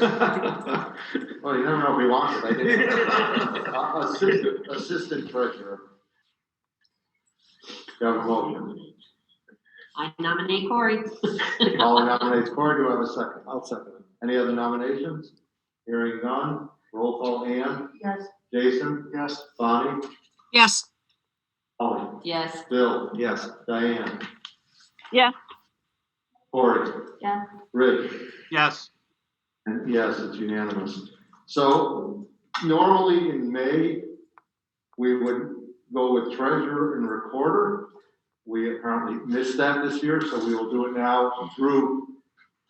Well, you never know if he wants it. I didn't. Assistant treasurer. Do you have a motion? I nominate Corey. Molly nominates Corey. Do I have a second? I'll second it. Any other nominations? Hearing none. Roll call. Ann. Yes. Jason. Yes. Bonnie. Yes. Molly. Yes. Bill. Yes. Diane. Yeah. Corey. Yeah. Rich. Yes. And yes, it's unanimous. So normally in May, we would go with treasurer and recorder. We apparently missed that this year, so we will do it now through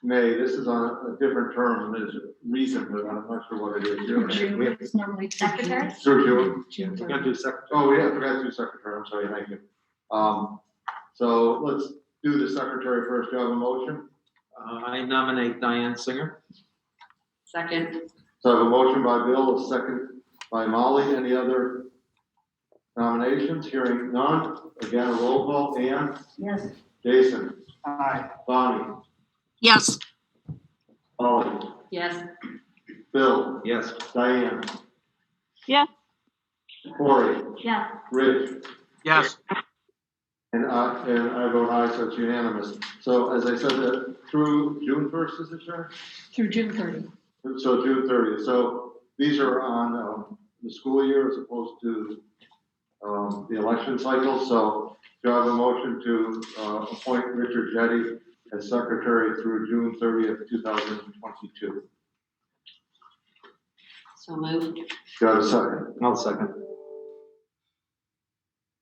May. This is on a different term, and there's a reason for that. I'm not sure what it is. June. It's normally secretary. Through June. We gotta do secretary. Oh, yeah, I forgot to do secretary. I'm sorry, thank you. So let's do the secretary first. Do you have a motion? I nominate Diane Singer. Second. So I have a motion by Bill, a second by Molly. Any other nominations? Hearing none. Again, a roll call. Ann? Yes. Jason? Aye. Bonnie? Yes. Molly? Yes. Bill? Yes. Diane? Yeah. Corey? Yeah. Rich? Yes. And I vote aye, so it's unanimous. So as I said, through June 1st, is it, sure? Through June 30. So June 30th. So these are on the school year as opposed to the election cycle. So do I have a motion to appoint Richard Jetty as secretary through June 30th, 2022? So moved. Do I have a second? I'll second.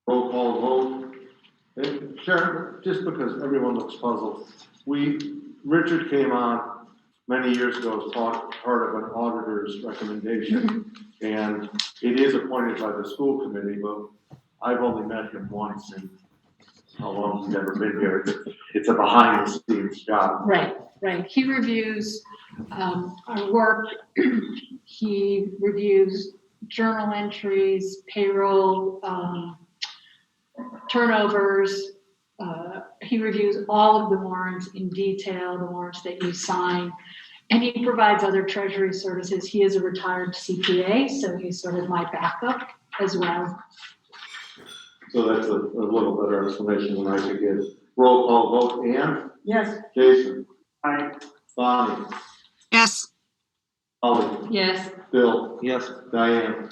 Roll call vote. Sharon, just because everyone looks puzzled, Richard came on many years ago as part of an auditor's recommendation, and it is appointed by the school committee, but I've only met him once, and how long he's ever been here. It's a behind the scenes job. Right. He reviews our work. He reviews journal entries, payroll, turnovers. He reviews all of the warrants in detail, the warrants that you sign, and he provides other treasury services. He is a retired CPA, so he's sort of my backup as well. So that's a little better explanation than I could give. Roll call vote. Ann? Yes. Jason? Aye. Bonnie? Yes. Holly? Yes. Bill? Yes. Diane?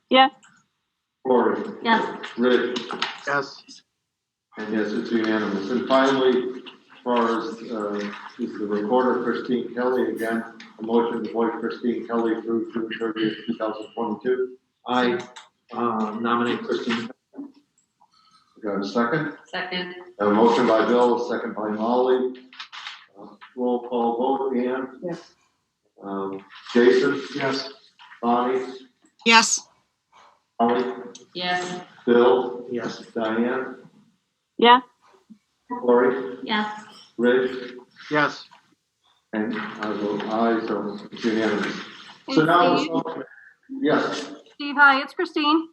Yes. Corey? Yes. Rich? Yes. And yes, it's unanimous. And finally, as far as is the recorder, Christine Kelly, again, a motion to appoint Christine Kelly through June 30th, 2022. I nominate Christine. Got a second? Second. A motion by Bill, a second by Molly. Roll call vote. Ann? Yes. Jason? Yes. Bonnie? Yes. Molly? Yes. Bill? Yes. Diane? Yeah. Corey? Yes. Rich? Yes. And I vote aye, so it's unanimous. So now, yes. Steve, hi, it's Christine.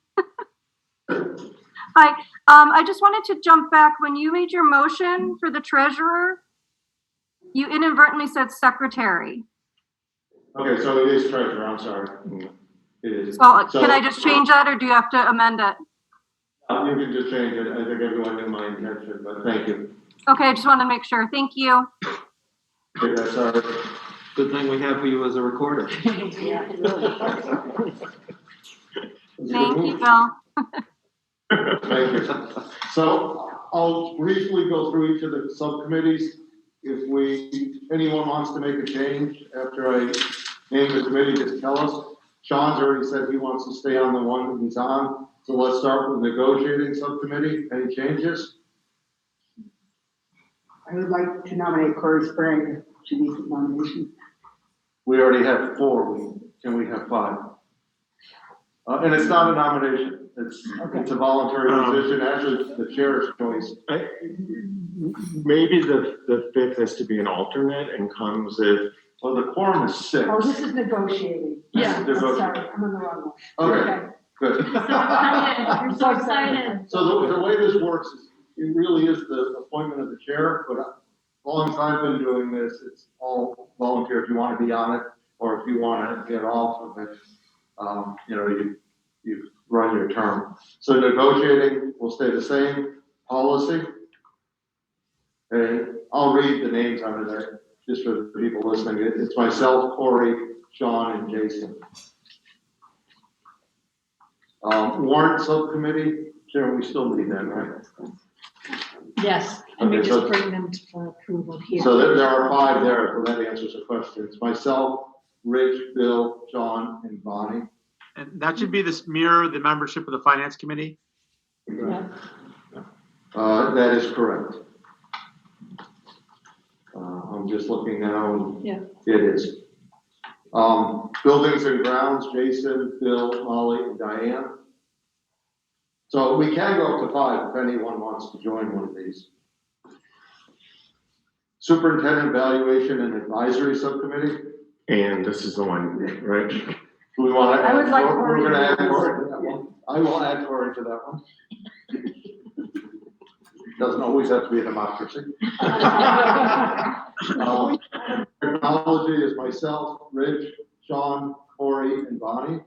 Hi, I just wanted to jump back. When you made your motion for the treasurer, you inadvertently said secretary. Okay, so it is treasurer, I'm sorry. It is. So can I just change that, or do you have to amend it? You can just change it. I think everyone knew my intention, but thank you. Okay, I just wanted to make sure. Thank you. Okay, that's all right. Good thing we have you as a recorder. Thank you, Bill. Thank you. So I'll briefly go through each of the subcommittees. If anyone wants to make a change after I name the committee, just tell us. Sean's already said he wants to stay on the one that he's on. So let's start with negotiating subcommittee. Any changes? I would like to nominate Corey Sprague. She needs a nomination. We already have 4. Can we have 5? And it's not a nomination. It's a voluntary position. Actually, the chair's choice. Maybe the 5th has to be an alternate and comes if. Well, the quorum is 6. Oh, this is negotiating. Yeah. I'm sorry, I'm on the wrong one. Okay, good. You're so excited. So the way this works is, it really is the appointment of the chair, but as long as I've been doing this, it's all volunteer if you want to be on it. if you want to get off of it, you run your term. So negotiating will stay the same, policy. And I'll read the names under there, just for the people listening. It's myself, Corey, Sean, and Jason. Warrant subcommittee, Sharon, we still need that, right? Yes, and we Okay, just so- bring them for approval here. So there are 5 there, so that answers the question. It's myself, Rich, Bill, John, and Bonnie. And that should be this mirror, the membership of the finance committee. Yeah. That is correct. I'm just looking now, and Yeah. it is. Buildings and grounds, Jason, Bill, Molly, and Diane. So we can go up to 5 if anyone wants to join one of these. Superintendent Evaluation and Advisory Subcommittee. And this is the one, right? Do we want to? I would like We're Cory going to add to Cory to that one. I will add Cory to that one. Doesn't always have to be a democracy. Technology is myself, Rich, Sean, Cory, and Bonnie.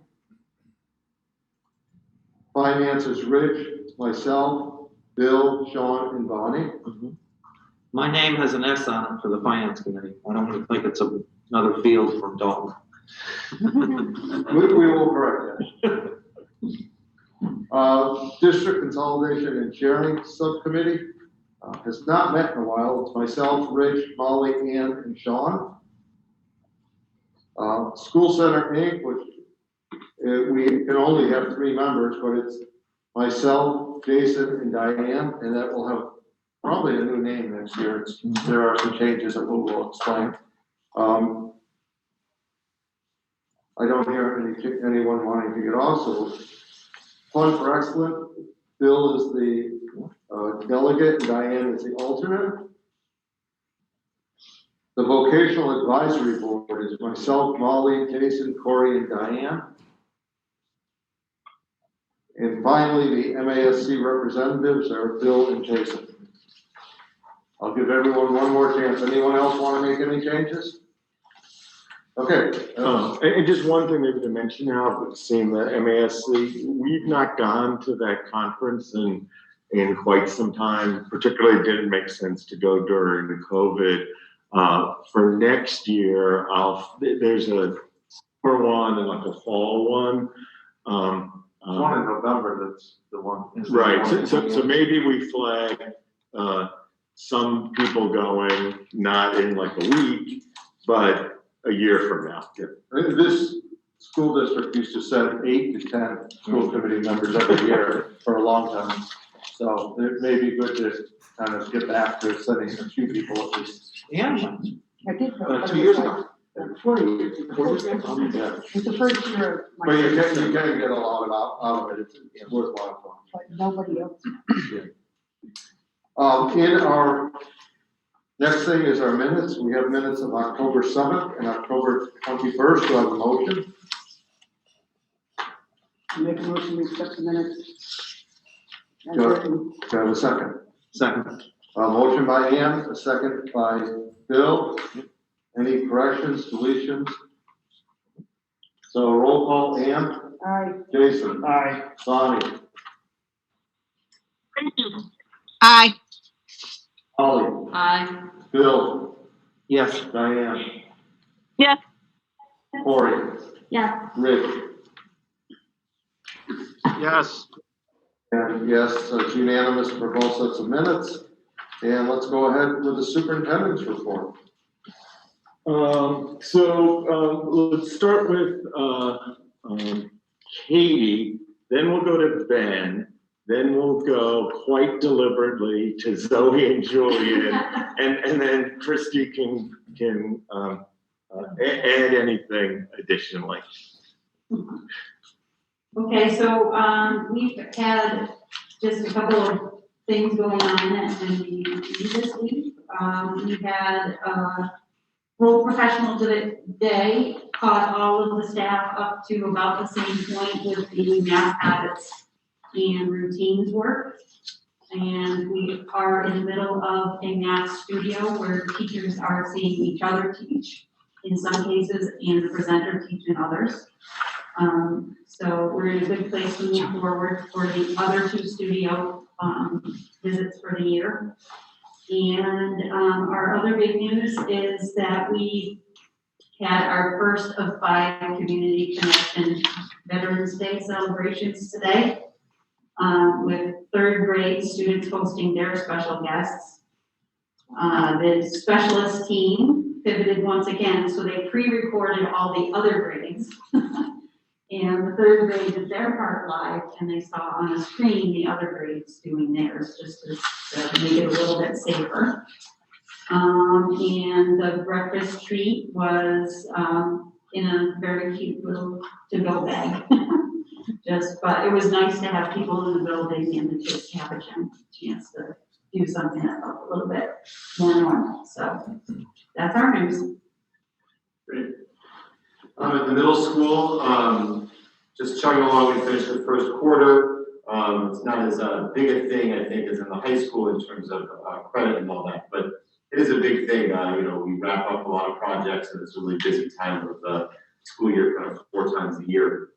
Finance is Rich, myself, Bill, Sean, and Bonnie. My name has an S on it for the finance committee. I don't want to think it's another field from Dalton. We will correct that. District Consolidation and Sharing Subcommittee has not met in a while. It's myself, Rich, Molly, Ann, and Sean. School Center Inc., which we can only have 3 members, but it's myself, Jason, and Diane, and that will have probably a new name next year. There are some changes that we will explain. I don't hear anyone wanting to get off, so Fund for Excellence, Bill is the delegate, and Diane is the alternate. The Vocational Advisory Board is myself, Molly, Jason, Cory, and Diane. And finally, the MASC representatives are Bill and Jason. I'll give everyone one more chance. Anyone else want to make any changes? Okay. And just one thing maybe to mention now, seeing the MASC, we've not gone to that conference in quite some time. Particularly, it didn't make sense to go during the COVID. For next year, there's a summer one and like a fall one. One in November, that's the one. Right, so maybe we flag some people going, not in like a week, but a year from now. This school district used to send 8 to 10 school committee members every year for a long time. So it may be good to kind of get back to sending a few people at least. And I did go. 2 years ago. 4 years ago. Yeah. It's the first year of my. But you can get a lot out of it. It's worthwhile. But nobody else. In our, next thing is our minutes. We have minutes of October 7th and October 21st. Do I have a motion? Make a motion to accept the minutes. As Sure. written. Do I have a second? Second. A motion by Ann, a second by Bill. Any corrections, deletions? So roll call, Ann, Aye. Jason. Aye. Bonnie, Aye. Holly, Aye. Bill, Yes. Diane. Yes. Cory, Yeah. Rich, Yes. and yes, so it's unanimous for both sets of minutes. And let's go ahead with the superintendent's report. Let's start with Katie, then we'll go to Ben, then we'll go quite deliberately to Zoe and Julian, and then Christy can add anything additionally. Okay, so, we've had just a couple of things going on at MDU this week. We had, Role Professional Day, caught all of the staff up to about the same point with the math habits and routines work. And we are in the middle of a math studio where teachers are seeing each other teach. in some cases and the presenter teach in others. So we're in a good place to move forward for the other 2 studio visits for the year. And our other big news is that we had our first of 5 Community Connection Veterans Day celebrations today, with 3rd grade students hosting their special guests. The specialist team pivoted once again, so they pre-recorded all the other grades. And the 3rd grade did their part live, and they saw on the screen the other grades doing theirs, just to make it a little bit safer. And the breakfast treat was in a very cute little to-go bag. But it was nice to have people in the building and the kids have a chance to do something that felt a little bit more normal. So that's our news. Great. At the middle school, just chugging along, we finished the first quarter. It's not as big a thing, I think, as in the high school in terms of credit and all that, but it is a big thing. We wrap up a lot of projects, and it's a really busy time of the school year, kind of 4 times a year.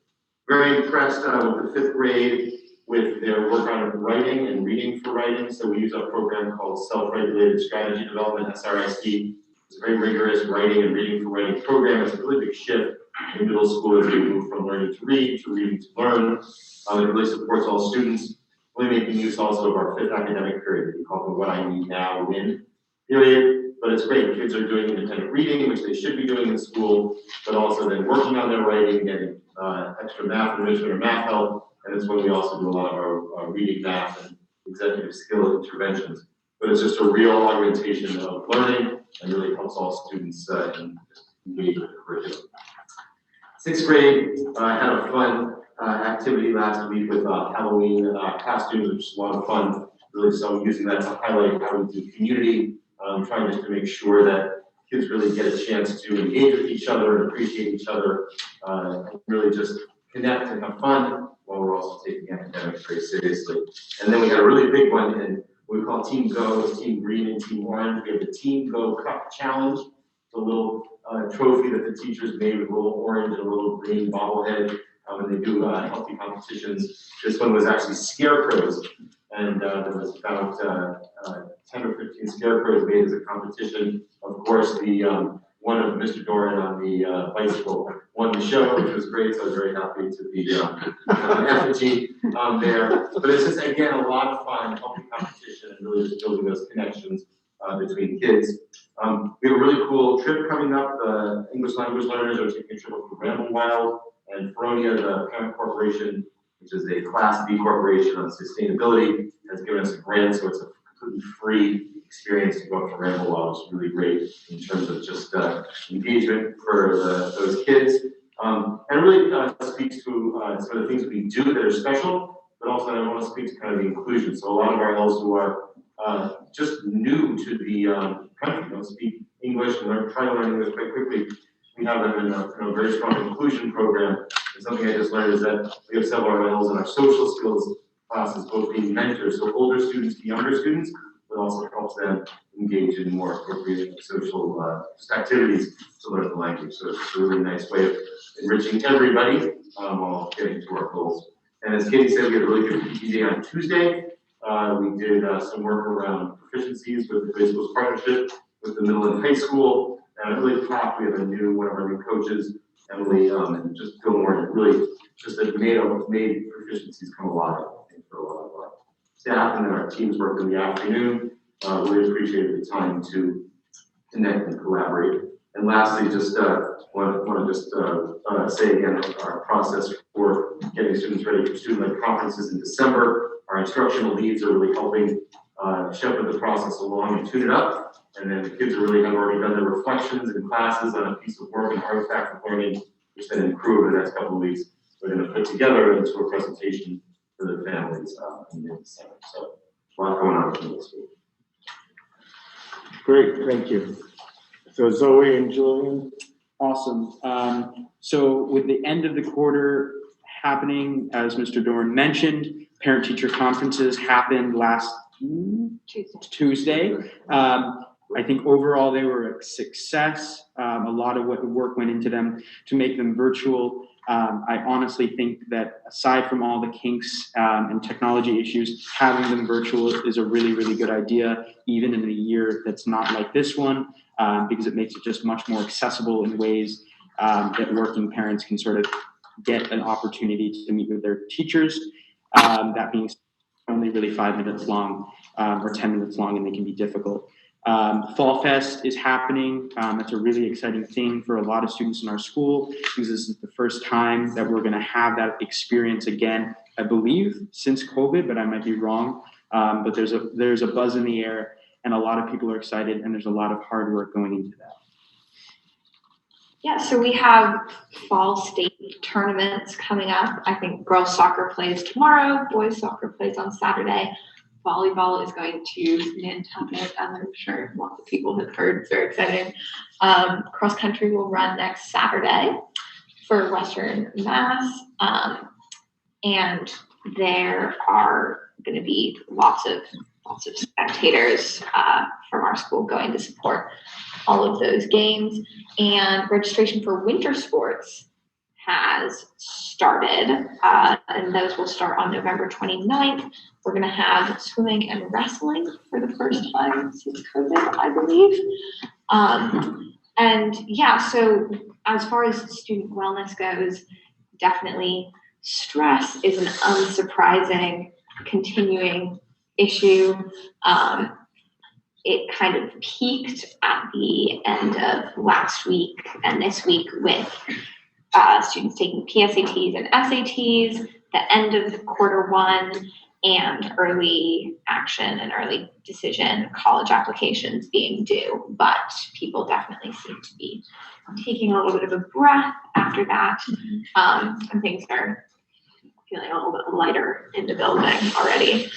Very impressed with the 5th grade with their work on writing and reading for writing. So we use a program called Self-Regulated Strategy Development, SRSD. It's a very rigorous writing and reading for writing program. It's a really big shift in middle school as we move from learning to read to reading to learn. It really supports all students, really making use also of our 5th academic period. We call it the What I Need Now Win period. But it's great. Kids are doing independent reading, which they should be doing in school, but also then working on their writing, getting extra math enrichment or math help. And it's when we also do a lot of our reading, math, and executive skill interventions. But it's just a real augmentation of learning and really helps all students engage with the curriculum. 6th grade had a fun activity last week with Halloween costumes, which is a lot of fun. Really, so using that to highlight how we do community, trying just to make sure that kids really get a chance to engage with each other and appreciate each other, and really just connect and have fun while we're also taking academics very seriously. And then we got a really big one, and we call Team Go, it's Team Green and Team Orange. We have the Team Go Cup Challenge. It's a little trophy that the teachers made with a little orange and a little green bobblehead, and they do healthy competitions. This one was actually scarecrows, and there was about 10 or 15 scarecrows made as a competition. Of course, the one of Mr. Doran on the bicycle won the show, which was great, so I was very happy to be effigy there. But it's just, again, a lot of fun, healthy competition, and really just building those connections between kids. We have a really cool trip coming up. The English language learners are taking a trip up to Ramble Wild, and Feronia, the parent corporation, which is a Class B corporation on sustainability, has given us a grant, so it's a completely free experience to go up to Ramble Wild. It's really great in terms of just engagement for those kids. And really speaks to some of the things we do that are special, but also I want to speak to kind of the inclusion. So a lot of our elves who are just new to the country, don't speak English and try to learn English quite quickly. We have them in a very strong inclusion program. And something I just learned is that we have several of our elves in our social skills classes, both being mentors, so older students to younger students, but also helps them engage in more appropriate social activities to learn the language. So it's a really nice way of enriching everybody while getting to our goals. And as Katie said, we had a really good PT day on Tuesday. We did some work around proficiencies with the Grade Schools Partnership with the middle and high school. And I'm really proud we have one of our new coaches, Emily, and just feel more really just that made proficiencies come alive, I think, for a lot of our staff, and then our teams worked in the afternoon. Really appreciated the time to connect and collaborate. And lastly, just want to just say again, our process for getting students ready for student-led conferences in December. Our instructional leads are really helping shepherd the process along and tune it up. And then the kids have already done their reflections in classes on a piece of work and artifact of learning, which then in crew over the next couple of weeks, we're going to put together into a presentation for the families in mid-December. So a lot going on in this week. Great, thank you. So Zoe and Julian. Awesome. So with the end of the quarter happening, as Mr. Doran mentioned, parent-teacher conferences happened last Tuesday. I think overall they were a success. A lot of what work went into them to make them virtual. I honestly think that aside from all the kinks and technology issues, having them virtual is a really, really good idea, even in a year that's not like this one, because it makes it just much more accessible in ways that working parents can sort of get an opportunity to meet with their teachers. That being only really 5 minutes long or 10 minutes long, and they can be difficult. Fall Fest is happening. It's a really exciting thing for a lot of students in our school because this is the first time that we're going to have that experience again, I believe, since COVID, but I might be wrong. But there's a buzz in the air, and a lot of people are excited, and there's a lot of hard work going into that. Yeah, so we have fall state tournaments coming up. I think girls soccer plays tomorrow, boys soccer plays on Saturday. Volleyball is going to Nantucket, and I'm sure lots of people have heard. It's very exciting. Cross country will run next Saturday for Western Mass, and there are going to be lots of spectators from our school going to support all of those games. And registration for winter sports has started, and those will start on November 29th. We're going to have swimming and wrestling for the first time since COVID, I believe. And yeah, so as far as student wellness goes, definitely stress is an unsurprising continuing issue. It kind of peaked at the end of last week and this week with students taking PSATs and SATs, the end of Q1, and early action and early decision college applications being due. But people definitely seem to be taking a little bit of a breath after that, and things are feeling a little bit lighter in the building already.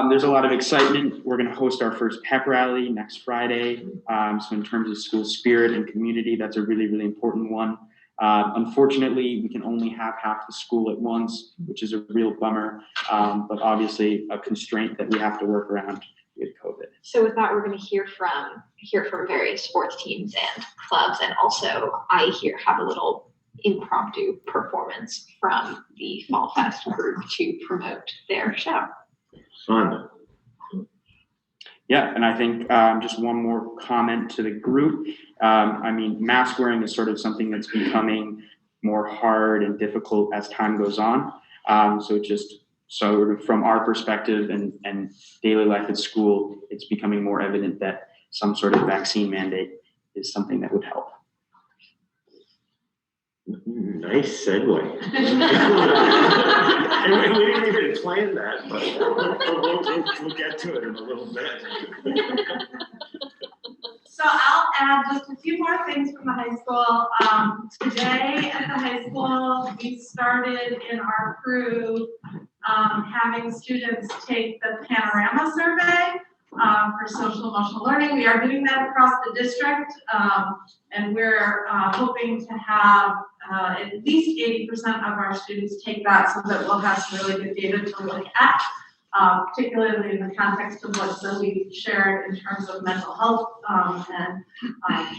There's a lot of excitement. We're going to host our first pep rally next Friday. So in terms of school spirit and community, that's a really, really important one. Unfortunately, we can only have half the school at once, which is a real bummer, but obviously a constraint that we have to work around with COVID. So with that, we're going to hear from various sports teams and clubs, and also I have a little impromptu performance from the Fall Fest group to promote their show. Fun. Yeah, and I think just one more comment to the group. I mean, mask wearing is sort of something that's becoming more hard and difficult as time goes on. So from our perspective and daily life at school, it's becoming more evident that some sort of vaccine mandate is something that would help. Nice segue. We didn't even plan that, but we'll get to it in a little bit. So I'll add just a few more things from the high school. Today at the high school, we started in our crew having students take the Panorama survey for social emotional learning. We are doing that across the district, and we're hoping to have at least 80% of our students take that, so that we'll have some really good data to look at, particularly in the context of what Zoe shared in terms of mental health, and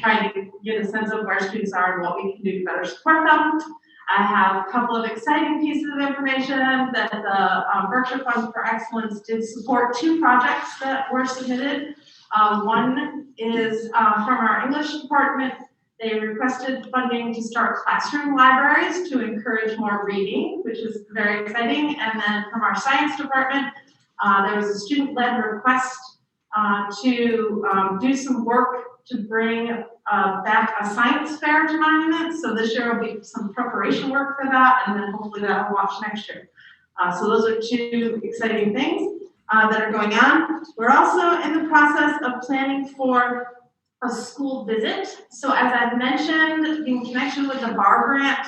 trying to get a sense of where students are and what we can do to better support them. I have a couple of exciting pieces of information that the Berkshire Fund for Excellence did support 2 projects that were submitted. One is from our English department. They requested funding to start classroom libraries to encourage more reading, which is very exciting. And then from our science department, there was a student-led request to do some work to bring back a science fair to Monument. So this year will be some preparation work for that, and then hopefully that will launch next year. So those are 2 exciting things that are going on. We're also in the process of planning for a school visit. So as I've mentioned, in connection with the BAR grant,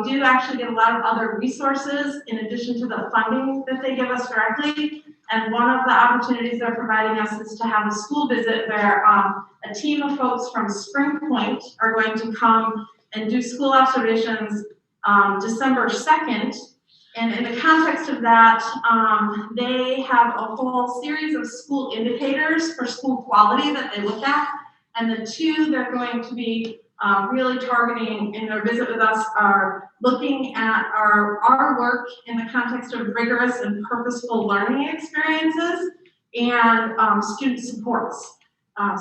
we do actually get a lot of other resources in addition to the funding that they give us directly. And one of the opportunities they're providing us is to have a school visit where a team of folks from Spring Point are going to come and do school observations December 2nd And in the context of that, they have a whole series of school indicators for school quality that they look at. And the two they're going to be really targeting in their visit with us are looking at our work in the context of rigorous and purposeful learning experiences and student supports.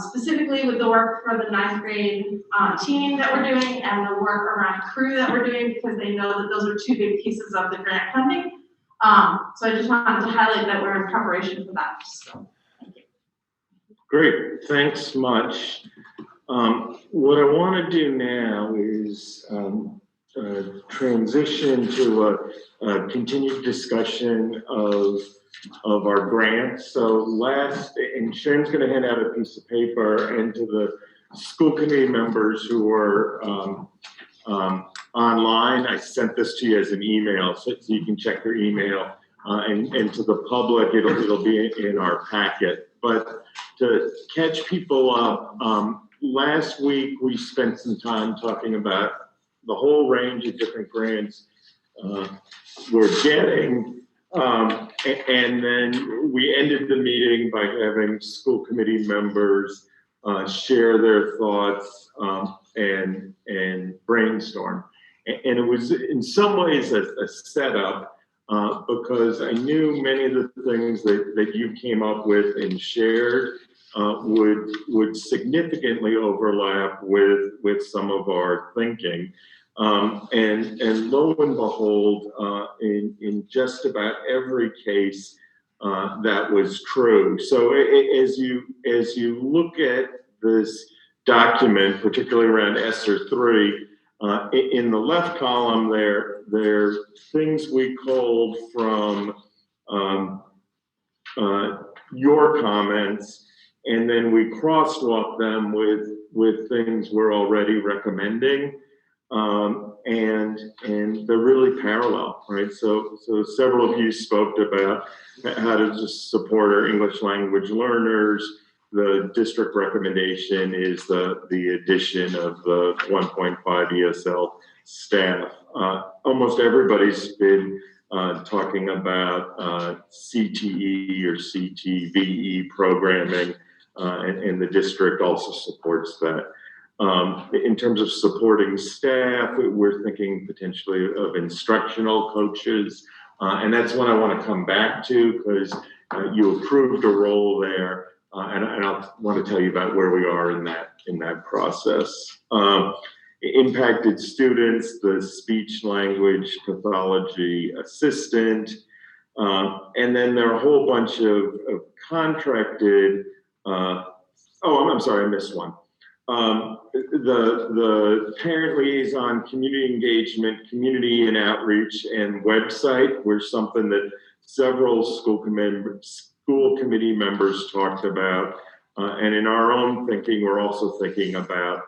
Specifically with the work for the 9th grade team that we're doing and the work around crew that we're doing, because they know that those are two big pieces of the grant funding. So I just wanted to highlight that we're in preparation for that. So, thank you. Great, thanks much. What I want to do now is transition to a continued discussion of our grants. So and Sharon's going to hand out a piece of paper, and to the school committee members who are online, I sent this to you as an email, so you can check your email. And to the public, it'll be in our packet. But to catch people up, last week we spent some time talking about the whole range of different grants we're getting. And then we ended the meeting by having school committee members share their thoughts and brainstorm. And it was in some ways a setup because I knew many of the things that you came up with and shared would significantly overlap with some of our thinking. And lo and behold, in just about every case, that was true. So as you look at this document, particularly around ESSER 3, in the left column there are things we culled from your comments, and then we crosswalk them with things we're already recommending. And they're really parallel, right? So several of you spoke about how to just support our English language learners. The district recommendation is the addition of the 1.5 ESL staff. Almost everybody's been talking about CTE or CTVE programming, and the district also supports that. In terms of supporting staff, we're thinking potentially of instructional coaches, and that's one I want to come back to because you approved a role there, and I want to tell you about where we are in that process. Impacted students, the speech language pathology assistant, and then there are a whole bunch of contracted. I'm sorry, I missed one. The parent liaison, community engagement, community and outreach, and website were something that several school committee members talked about. And in our own thinking, we're also thinking about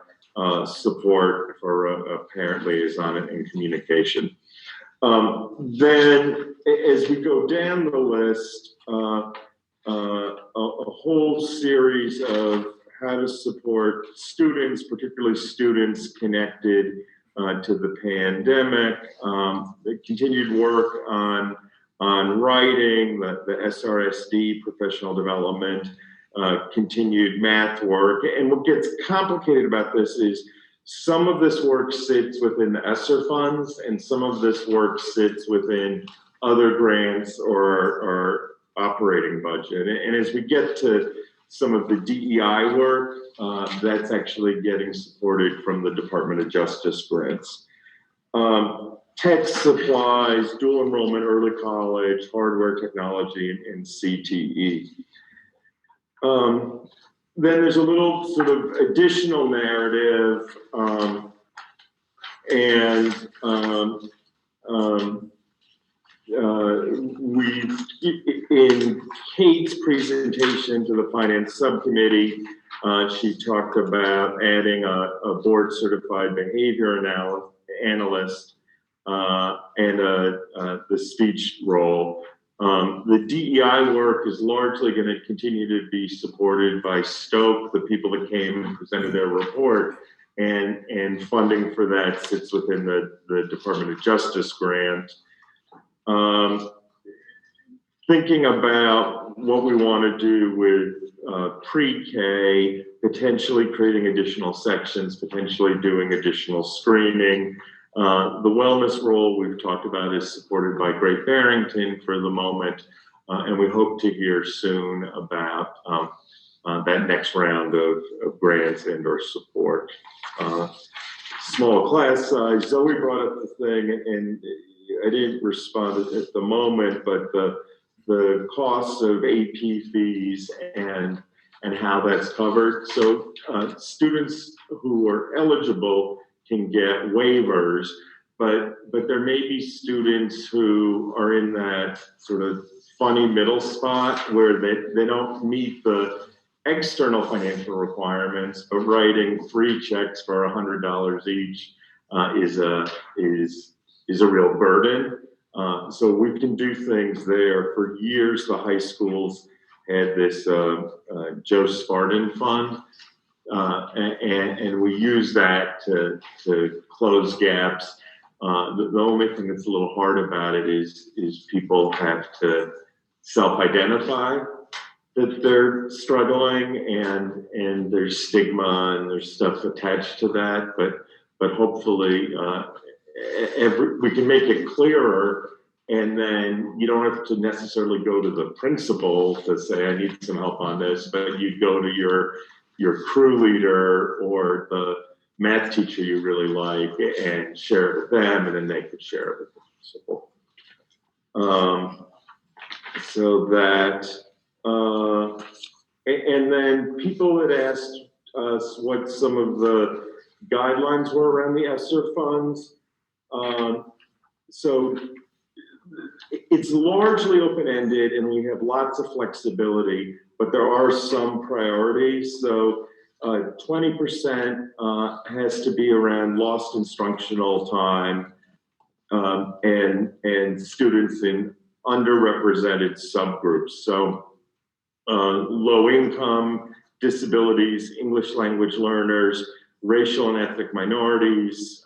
support for a parent liaison and communication. Then as we go down the list, a whole series of how to support students, particularly students connected to the pandemic, the continued work on writing, the BHRSD professional development, continued math work. And what gets complicated about this is some of this work sits within the ESSER funds and some of this work sits within other grants or operating budget. And as we get to some of the DEI work, that's actually getting supported from the Department of Justice grants. Text supplies, dual enrollment, early college, hardware technology, and CTE. Then there's a little sort of additional narrative, we've, in Kate's presentation to the finance subcommittee, she talked about adding a board certified behavior analyst and the speech role. The DEI work is largely going to continue to be supported by Stoke, the people that came and presented their report, and funding for that sits within the Department of Justice grant. Thinking about what we want to do with pre-K, potentially creating additional sections, potentially doing additional screening. The wellness role we've talked about is supported by Great Barrington for the moment, and we hope to hear soon about that next round of grants and or support. Small class size, Zoe brought up the thing, and I didn't respond at the moment, but the costs of AP fees and how that's covered. So students who are eligible can get waivers, but there may be students who are in that sort of funny middle spot where they don't meet the external financial requirements, but writing 3 checks for $100 each is a real burden. So we can do things there. For years, the high schools had this Joe Spartan fund, and we use that to close gaps. The only thing that's a little hard about it is people have to self-identify that they're struggling, and there's stigma and there's stuff attached to that, but hopefully we can make it clearer, and then you don't have to necessarily go to the principal to say, I need some help on this, but you go to your crew leader or the math teacher you really like and share it with them, and then they could share it with the principal. So that, and then people had asked us what some of the guidelines were around the ESSER funds. So it's largely open-ended, and we have lots of flexibility, but there are some priorities. So 20% has to be around lost instructional time and students in underrepresented subgroups. So low income, disabilities, English language learners, racial and ethnic minorities,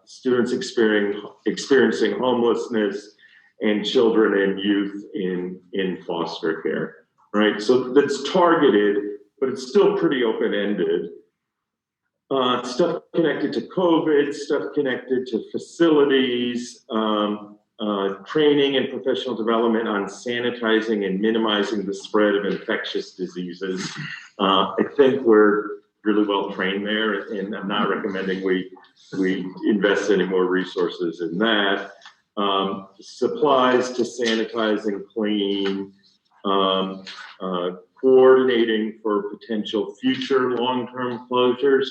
students experiencing homelessness, and children and youth in foster care, right? So that's targeted, but it's still pretty open-ended. Stuff connected to COVID, stuff connected to facilities, training and professional development on sanitizing and minimizing the spread of infectious diseases. I think we're really well trained there, and I'm not recommending we invest any more resources in that. Supplies to sanitize and clean, coordinating for potential future long-term closures.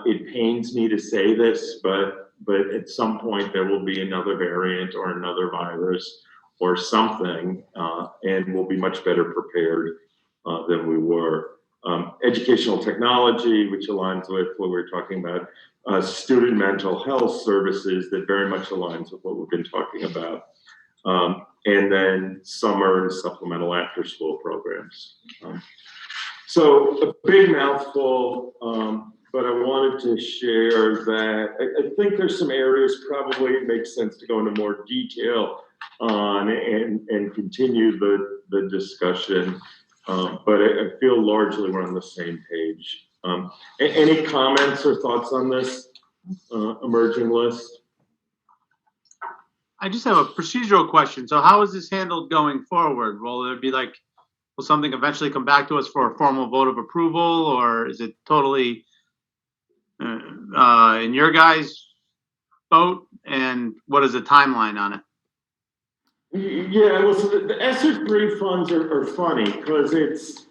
It pains me to say this, but at some point there will be another variant or another virus or something, and we'll be much better prepared than we were. Educational technology, which aligns with what we're talking about, student mental health services that very much aligns with what we've been talking about, and then summer and supplemental after-school programs. So a big mouthful, but I wanted to share that I think there's some areas probably it makes sense to go into more detail on and continue the discussion. But I feel largely we're on the same page. Any comments or thoughts on this emerging list? I just have a procedural question. So how is this handled going forward? Will something eventually come back to us for a formal vote of approval, or is it totally in your guys' vote? And what is the timeline on it? Yeah, well, so the ESSER 3 funds are funny because it's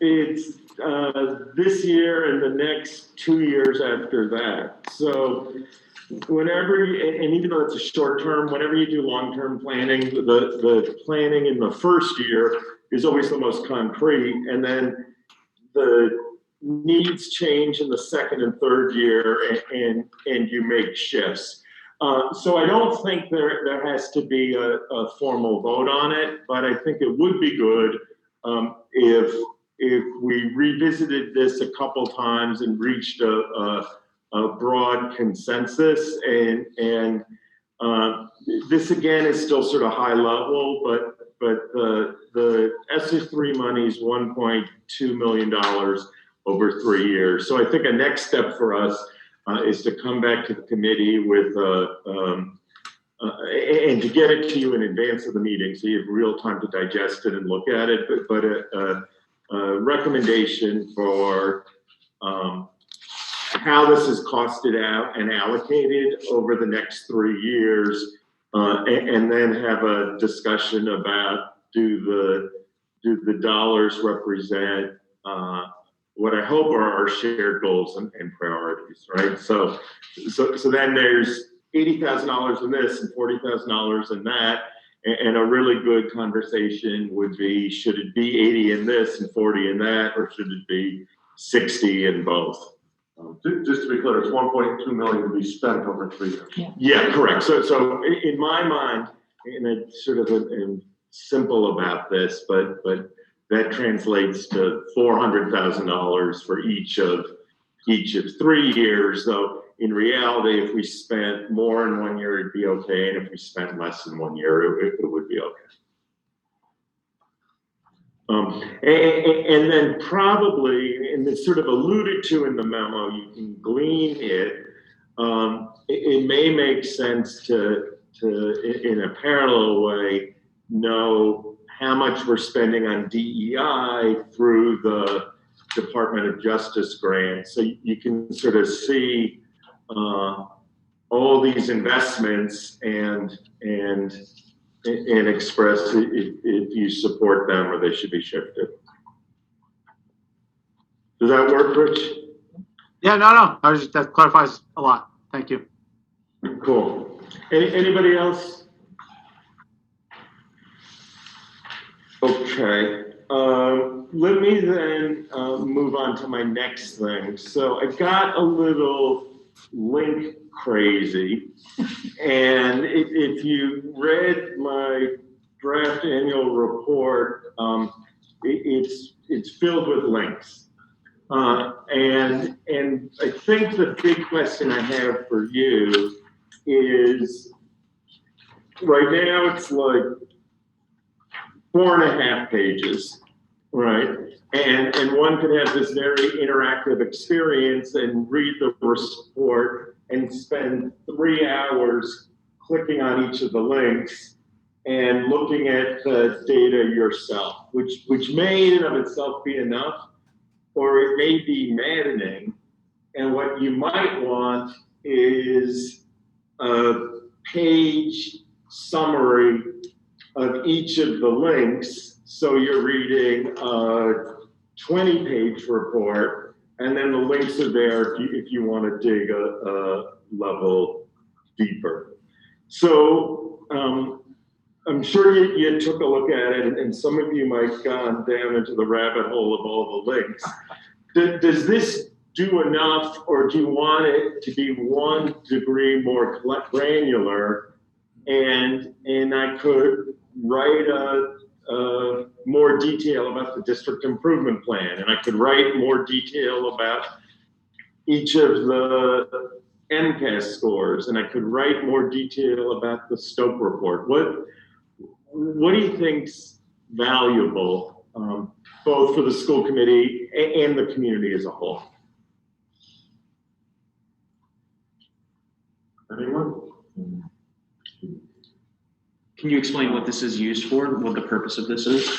this year and the next 2 years after that. So whenever, and even though it's a short term, whenever you do long-term planning, the planning in the first year is always the most concrete, and then the needs change in the second and third year, and you make shifts. So I don't think there has to be a formal vote on it, but I think it would be good if we revisited this a couple times and reached a broad consensus, and this again is still sort of high level, but the ESSER 3 money is $1.2 million over 3 years. So I think a next step for us is to come back to the committee with and to get it to you in advance of the meeting, so you have real time to digest it and look at it. But a recommendation for how this is costed out and allocated over the next 3 years, and then have a discussion about do the dollars represent what I hope are our shared goals and priorities, right? So then there's $80,000 in this and $40,000 in that, and a really good conversation would be, should it be 80 in this and 40 in that, or should it be 60 in both? Just to be clear, it's 1.2 million to be spent over 3 years. Yeah, correct. So in my mind, and it's sort of am simple about this, but that translates to $400,000 for each of 3 years. Though in reality, if we spent more in 1 year, it'd be okay, and if we spent less in 1 year, it would be okay. And then probably, and it's sort of alluded to in the memo, you can glean it. It may make sense to in a parallel way know how much we're spending on DEI through the Department of Justice grant, so you can sort of see all these investments and express if you support them or they should be shifted. Does that work, Rich? Yeah, no, that clarifies a lot. Thank you. Cool. Anybody else? Okay. Let me then move on to my next thing. So I got a little link crazy, and if you read my draft annual report, it's filled with links, and I think the big question I have for you is, right now it's like 4.5 pages, right? And one could have this very interactive experience and read the report and spend 3 hours clicking on each of the links and looking at the data yourself, which may in and of itself be enough, or it may be maddening. And what you might want is a page summary of each of the links. So you're reading a 20-page report, and then the links are there if you want to dig a level deeper. So I'm sure you took a look at it, and some of you might have gone down into the rabbit hole of all the links. Does this do enough, or do you want it to be 1 degree more granular? And I could write more detail about the district improvement plan, and I could write more detail about each of the MCAS scores, and I could write more detail about the Stoke report. What do you think's valuable, both for the school committee and the community as a whole? Anyone? Can you explain what this is used for, what the purpose of this is?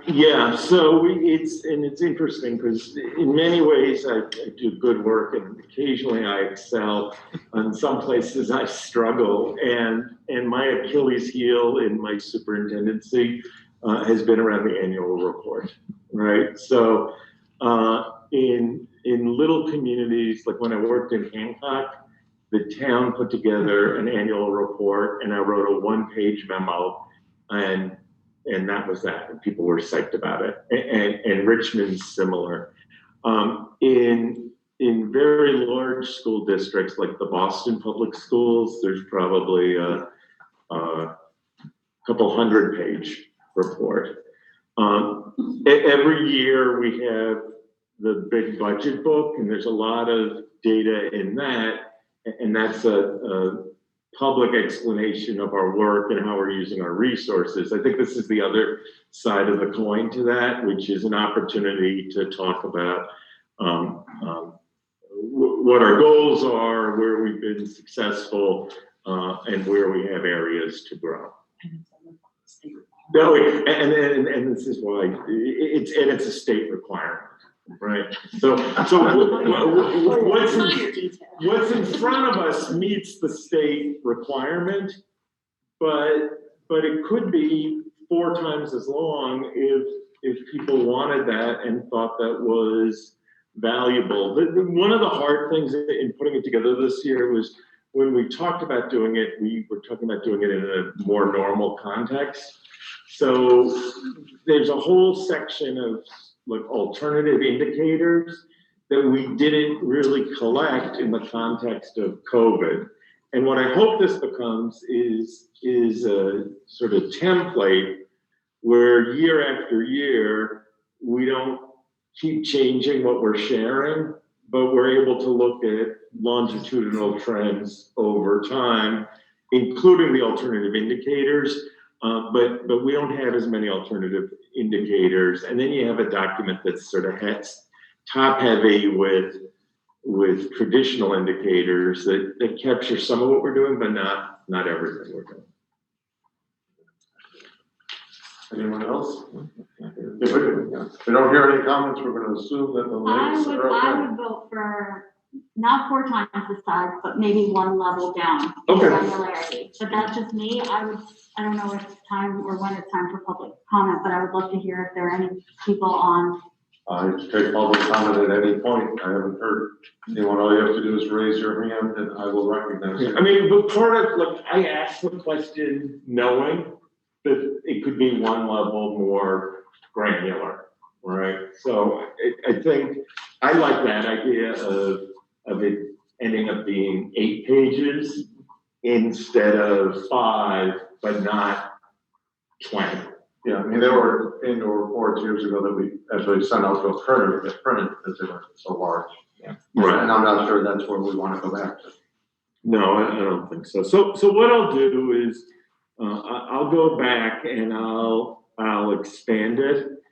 Yeah, so it's interesting because in many ways I do good work, and occasionally I excel. In some places I struggle, and my Achilles heel in my superintendency has been around the annual report, right? So in little communities, like when I worked in Hancock, the town put together an annual report, and I wrote a 1-page memo, and that was that, and people were psyched about it. And Richmond's similar. In very large school districts like the Boston Public Schools, there's probably a couple 100-page report. Every year we have the big budget book, and there's a lot of data in that, and that's a public explanation of our work and how we're using our resources. I think this is the other side of the coin to that, which is an opportunity to talk about what our goals are, where we've been successful, and where we have areas to grow. No, and this is why it's a state requirement, right? So what's in front of us meets the state requirement, but it could be 4 times as long if people wanted that and thought that was valuable. One of the hard things in putting it together this year was when we talked about doing it, we were talking about doing it in a more normal context. So there's a whole section of like alternative indicators that we didn't really collect in the context of COVID. And what I hope this becomes is a sort of template where year after year, we don't keep changing what we're sharing, but we're able to look at longitudinal trends over time, including the alternative indicators. But we don't have as many alternative indicators. And then you have a document that's sort of top heavy with traditional indicators that capture some of what we're doing, but not everything we're doing. Anyone else? If we don't hear any comments, we're going to assume that the links are okay. I would vote for not 4 times the size, but maybe 1 level down in Okay. granularity. But that's just me. I don't know if it's time or when it's time for public comment, but I would love to hear if there are any people on. I take public comment at any point. I haven't heard anyone. All you have to do is raise your hand and I will recognize you. I mean, but part of, like, I asked the question knowing that it could be 1 level more granular, right? So I think I like that idea of it ending up being 8 pages instead of 5, but not 20. Yeah, I mean, there were annual reports years ago that we actually sent out to a printer to get printed because they were so large. Yeah. Right. And I'm not sure that's where we want to go back to. No, I don't think so. So what I'll do is I'll go back and I'll expand it,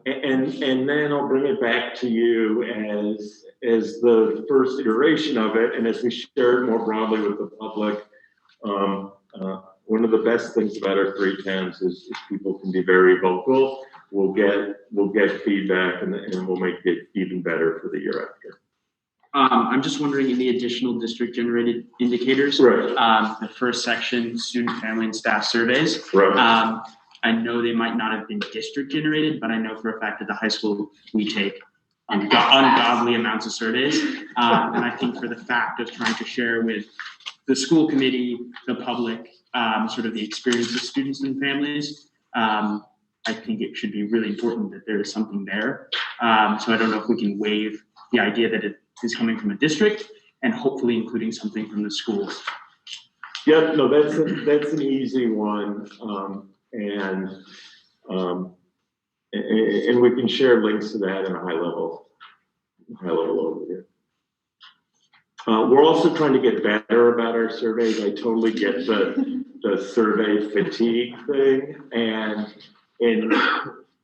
and then I'll bring it back to you as the first iteration of it, and as we share it more broadly with the public. One of the best things about our 3 towns is people can be very vocal. We'll get feedback, and we'll make it even better for the year after. I'm just wondering, in the additional district generated indicators, right. The first section, student, family, and staff surveys. Right. I know they might not have been district generated, but I know for a fact at the high school we take ungodly amounts of surveys. And I think for the fact of trying to share with the school committee, the public, sort of the experience of students and families, I think it should be really important that there is something there. So I don't know if we can waive the idea that it is coming from a district and hopefully including something from the schools. Yeah, no, that's an easy one, and we can share links to that in a high level overview. We're also trying to get better about our surveys. I totally get the survey fatigue thing, and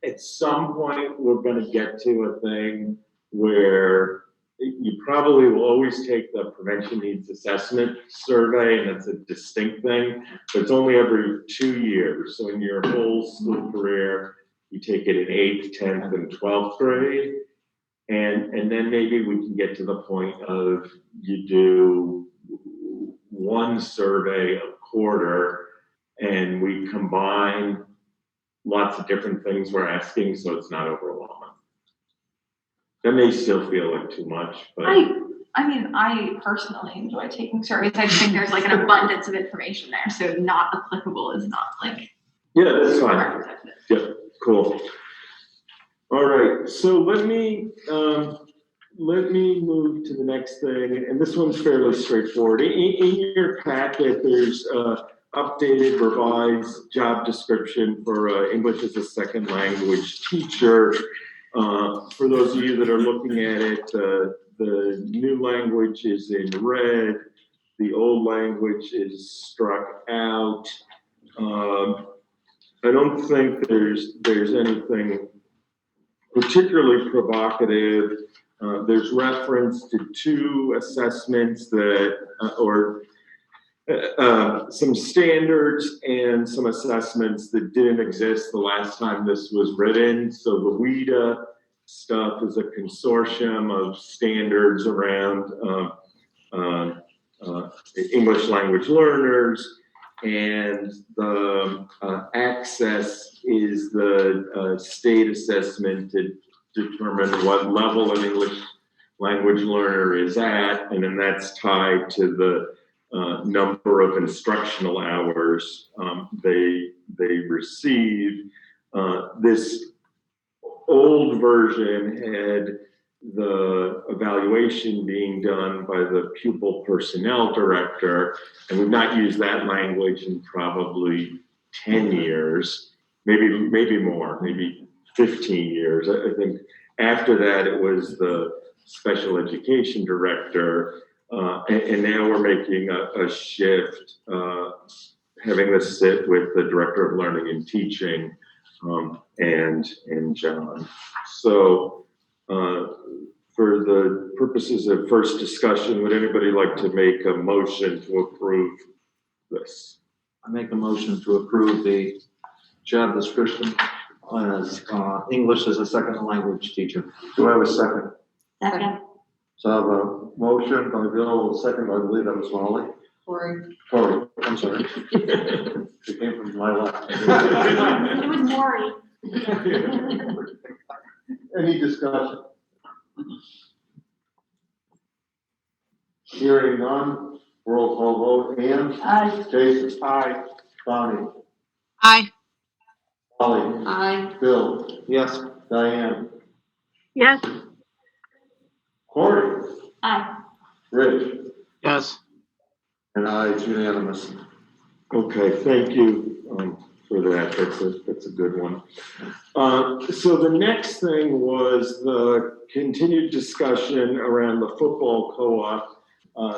at some point we're going to get to a thing where you probably will always take the prevention needs assessment survey, and it's a distinct thing, but it's only every 2 years. So in your whole school career, you take it in 8th, 10th, and 12th grade. And then maybe we can get to the point of you do 1 survey a quarter, and we combine lots of different things we're asking, so it's not overwhelming. That may still feel like too much, but I mean, I personally enjoy taking surveys. I just think there's like an abundance of information there, so not applicable is not like. Yeah, that's fine. Yeah, cool. All right, so let me move to the next thing, and this one's fairly straightforward. In your packet, there's updated, revised job description for English as a second language teacher. For those of you that are looking at it, the new language is in red. the old language is struck out. I don't think there's anything particularly provocative. There's reference to two assessments that, some standards and some assessments that didn't exist the last time this was written. So the WIDA stuff is a consortium of standards around English language learners, and the access is the state assessment to determine what level an English language learner is at, and then that's tied to the number of instructional hours they receive. This old version had the evaluation being done by the pupil personnel director, and we've not used that language in probably 10 years, maybe more, maybe 15 years. I think after that it was the special education director, and now we're making a shift, having this sit with the director of learning and teaching, and John. So for the purposes of first discussion, would anybody like to make a motion to approve this? I make a motion to approve the job description as English as a second language teacher. Do I have a second? Second. So I have a motion by Bill, a second by, I believe that was Molly. Cory, I'm sorry. She came from my left. It was Maury. Any discussion? Hearing none, roll call vote. Ann? Aye. Jason? Aye. Bonnie? Aye. Molly? Aye. Bill? Yes. Diane? Yes. Cory? Aye. Rich? Yes. And I, it's unanimous. Okay, thank you for that. That's a good one. So the next thing was the continued discussion around the football co-op,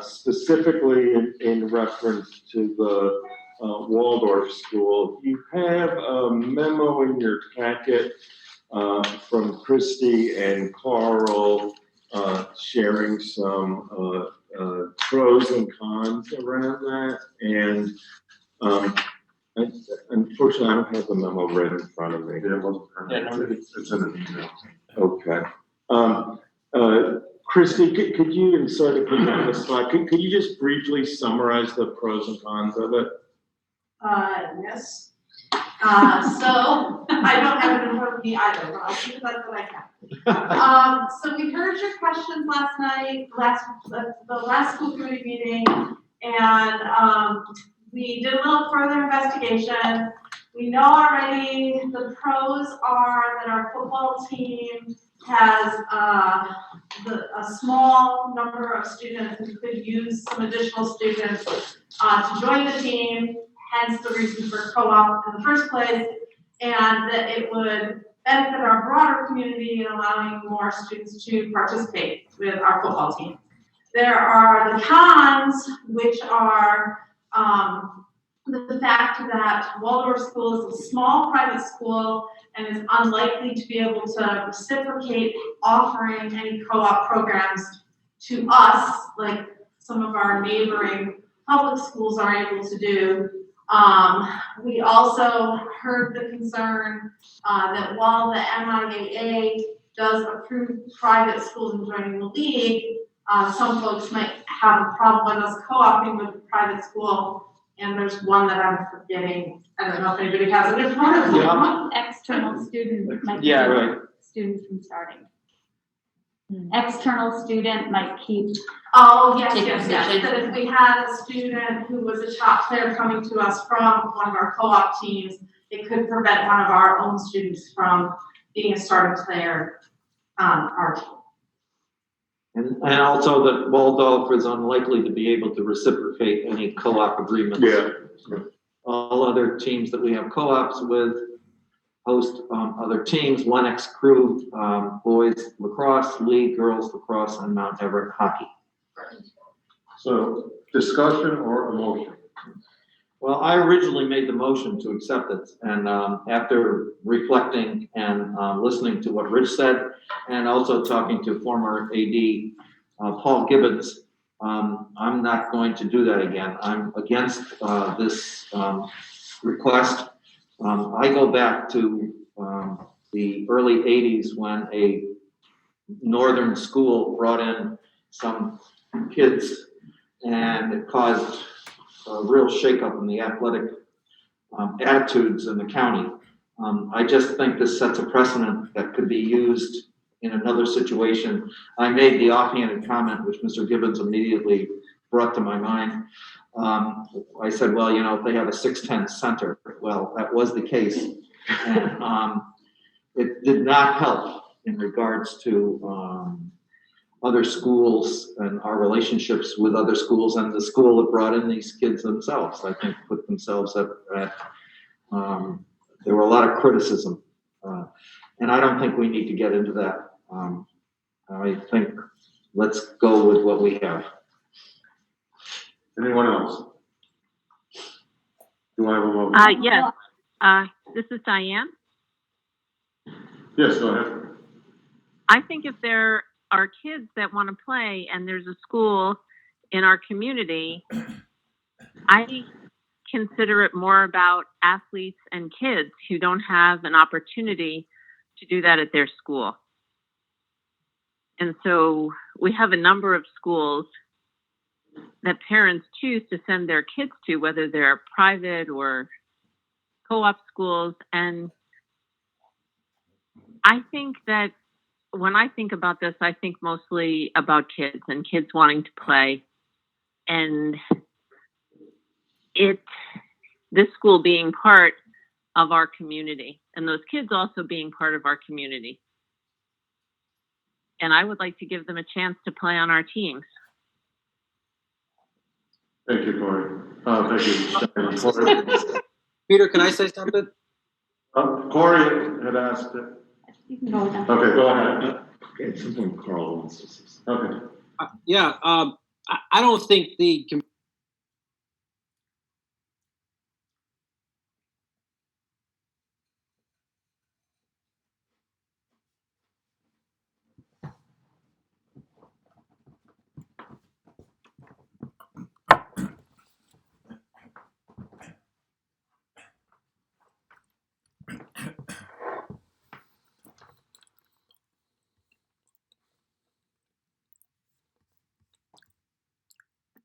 specifically in reference to the Waldorf school. You have a memo in your packet from Christy and Carl sharing some pros and cons around that, and unfortunately I don't have the memo right in front of me. Yeah, it wasn't printed. It's in an email. Okay. Christy, could you, and sorry to put you on the spot, could you just briefly summarize the pros and cons of it? Yes. So I don't have it in front of me either, but I'll see if that's what I can. So we heard your questions last night, the last school committee meeting, and we did a little further investigation. We know already the pros are that our football team has a small number of students who could use some additional students to join the team, hence the reason for co-op in the first place, and that it would benefit our broader community in allowing more students to participate with our football team. There are the cons, which are the fact that Waldorf School is a small private school and is unlikely to be able to reciprocate offering any co-op programs to us, like some of our neighboring public schools are able to do. We also heard the concern that while the MIAA does approve private schools in joining the league, some folks might have a problem with us co-opting with a private school. And there's one that I'm forgetting. I don't know if anybody has it in front of them. Yeah. External student might keep Yeah, right. students from starting. External student might keep. Oh, yes, Take yes, position. yes. That if we had a student who was a top player coming to us from one of our co-op teams, it could prevent one of our own students from being a starting player on our team. And also that Waldorf is unlikely to be able to reciprocate any co-op agreements. Yeah. All other teams that we have co-ops with host other teams, Lennox Crew, boys lacrosse league, girls lacrosse, and Mount Everett hockey. So discussion or a motion? Well, I originally made the motion to accept it, and after reflecting and listening to what Rich said, and also talking to former AD Paul Gibbons, I'm not going to do that again. I'm against this request. I go back to the early 80s when a northern school brought in some kids, and it caused a real shakeup in the athletic attitudes in the county. I just think this sets a precedent that could be used in another situation. I made the offhanded comment, which Mr. Gibbons immediately brought to my mind. I said, well, you know, if they have a 6'10" center, well, that was the case. And it did not help in regards to other schools and our relationships with other schools, and the school that brought in these kids themselves, I think, put themselves at there were a lot of criticism. And I don't think we need to get into that. I think let's go with what we have. Anyone else? Do I have a motion? Yes. This is Diane. Yes, go ahead. I think if there are kids that want to play and there's a school in our community, I consider it more about athletes and kids who don't have an opportunity to do that at their school. And so we have a number of schools that parents choose to send their kids to, whether they're private or co-op schools. And I think that when I think about this, I think mostly about kids and kids wanting to play. And this school being part of our community, and those kids also being part of our community. And I would like to give them a chance to play on our teams. Thank you, Corey. Thank you. Corey. Peter, can I say something? Corey had asked it. You can go with that. Okay, go ahead. Okay, something Carl wants to say. Okay. Yeah, I don't think the